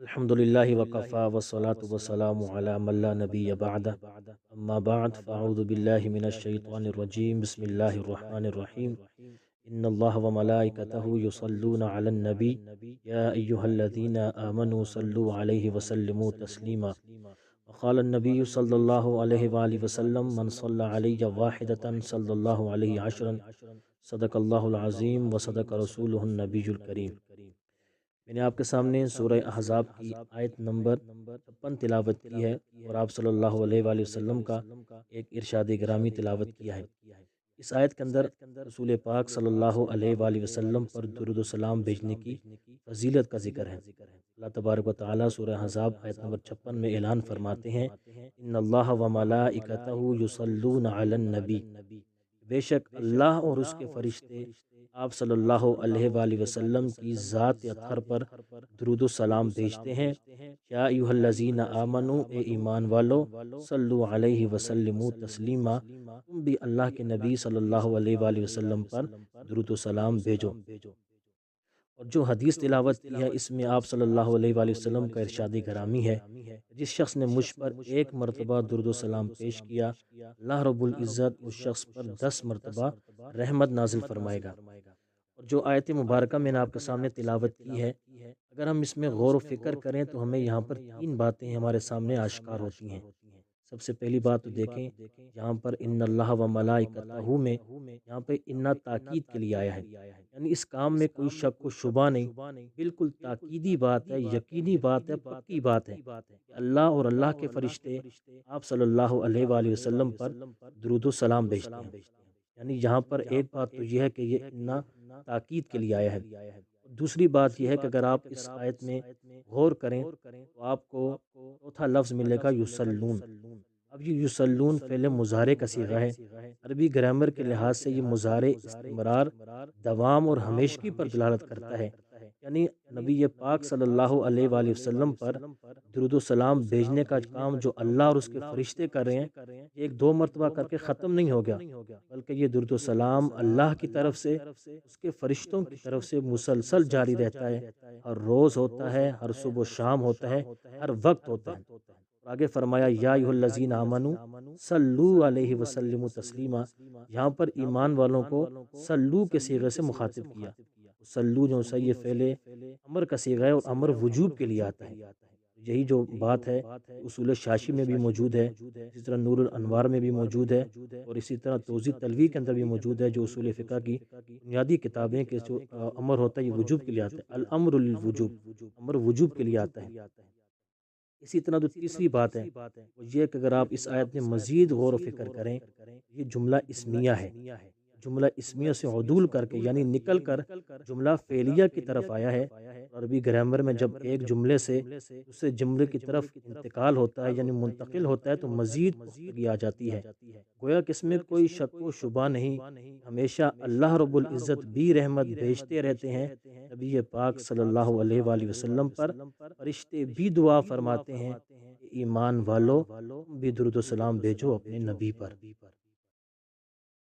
الحمدللہ وقفا والصلاة والسلام علی من لا نبی بعد اما بعد فاعوذ باللہ من الشیطان الرجیم بسم اللہ الرحمن الرحیم ان اللہ وملائکتہ یصلون علی النبی یا ایہا الذین آمنوا صلوا علیہ وسلموا تسلیما وقال النبی صلی اللہ علیہ وآلہ وسلم من صلی علی واحدتا صلی اللہ علیہ عشرا صدق اللہ العظیم وصدق رسولہ النبی الکریم۔ میں نے آپ کے سامنے سورہ احزاب کی آیت نمبر 56 تلاوت کی ہے اور آپ صلی اللہ علیہ وآلہ وسلم کا ایک ارشاد گرامی تلاوت کیا ہے۔ اس آیت کے اندر رسول پاک صلی اللہ علیہ وآلہ وسلم پر درود و سلام بھیجنے کی فضیلت کا ذکر ہے۔ اللہ تبارک و تعالیٰ سورہ احزاب آیت نمبر 56 میں اعلان فرماتے ہیں ان اللہ و ملائکتہ یصلون علی النبی، بے شک اللہ اور اس کے فرشتے آپ صلی اللہ علیہ وآلہ وسلم کی ذات اطہر پر درود و سلام بھیجتے ہیں۔ یا ایھا الذین آمنوا، اے ایمان والو، صلو علیہ وسلموا تسلیما، تم بھی اللہ کے نبی صلی اللہ علیہ وآلہ وسلم پر درود و سلام بھیجو۔ اور جو حدیث تلاوت کی ہے اس میں آپ صلی اللہ علیہ وآلہ وسلم کا ارشاد گرامی ہے جس شخص نے مجھ پر ایک مرتبہ درود و سلام پیش کیا، اللہ رب العزت اس شخص پر 10 مرتبہ رحمت نازل فرمائے گا۔ اور جو آیت مبارکہ میں نے آپ کے سامنے تلاوت کی ہے، اگر ہم اس میں غور و فکر کریں تو ہمیں یہاں پر 3 باتیں ہمارے سامنے آشکار ہوتی ہیں۔ سب سے پہلی بات تو دیکھیں یہاں پر ان اللہ و ملائکتہ میں یہاں پہ انا تاکید کے لیے آیا ہے، یعنی اس کام میں کوئی شک و شبہ نہیں، بالکل تاکیدی بات ہے، یقینی بات ہے، پکی بات ہے کہ اللہ اور اللہ کے فرشتے آپ صلی اللہ علیہ وآلہ وسلم پر درود و سلام بھیجتے ہیں۔ یعنی یہاں پر ایک بات تو یہ ہے کہ یہ انا تاکید کے لیے آیا ہے۔ دوسری بات یہ ہے کہ اگر آپ اس آیت میں غور کریں تو آپ کو چوتھا لفظ ملے گا یصلون۔ اب یہ یصلون فعل مضارع کا صیغہ ہے۔ عربی گرامر کے لحاظ سے یہ مضارع استمرار، دوام اور ہمیشگی پر دلالت کرتا ہے، یعنی نبی پاک صلی اللہ علیہ وآلہ وسلم پر درود و سلام بھیجنے کا کام جو اللہ اور اس کے فرشتے کر رہے ہیں، ایک دو مرتبہ کر کے ختم نہیں ہو گیا، بلکہ یہ درود و سلام اللہ کی طرف سے، اس کے فرشتوں کی طرف سے مسلسل جاری رہتا ہے، ہر روز ہوتا ہے، ہر صبح و شام ہوتا ہے، ہر وقت ہوتا ہے۔ آگے فرمایا یا ایھا الذین آمنوا صلوا علیہ وسلموا تسلیما، یہاں پر ایمان والوں کو صلو کے صیغے سے مخاطب کیا۔ صلو جو ہے یہ فعل امر کا صیغہ ہے اور امر وجوب کے لیے آتا ہے۔ یہی جو بات ہے اصول شاشی میں بھی موجود ہے، اسی طرح نور الانوار میں بھی موجود ہے، اور اسی طرح توضیح تلوی کے اندر بھی موجود ہے، جو اصول فقہ کی بنیادی کتابیں کے جو امر ہوتا ہے یہ وجوب کے لیے آتا ہے، الامر للوجوب، امر وجوب کے لیے آتا ہے۔ اسی طرح جو تیسری بات ہے وہ یہ کہ اگر آپ اس آیت میں مزید غور و فکر کریں، یہ جملہ اسمیہ ہے، جملہ اسمیہ سے عدول کر کے یعنی نکل کر جملہ فعلیہ کی طرف آیا ہے۔ عربی گرامر میں جب ایک جملے سے دوسرے جملے کی طرف انتقال ہوتا ہے یعنی منتقل ہوتا ہے تو مزید پختگی آ جاتی ہے، گویا کہ اس میں کوئی شک و شبہ نہیں، ہمیشہ اللہ رب العزت بھی رحمت بھیجتے رہتے ہیں نبی پاک صلی اللہ علیہ وآلہ وسلم پر، فرشتے بھی دعا فرماتے ہیں کہ ایمان والو بھی درود و سلام بھیجو اپنے نبی پر۔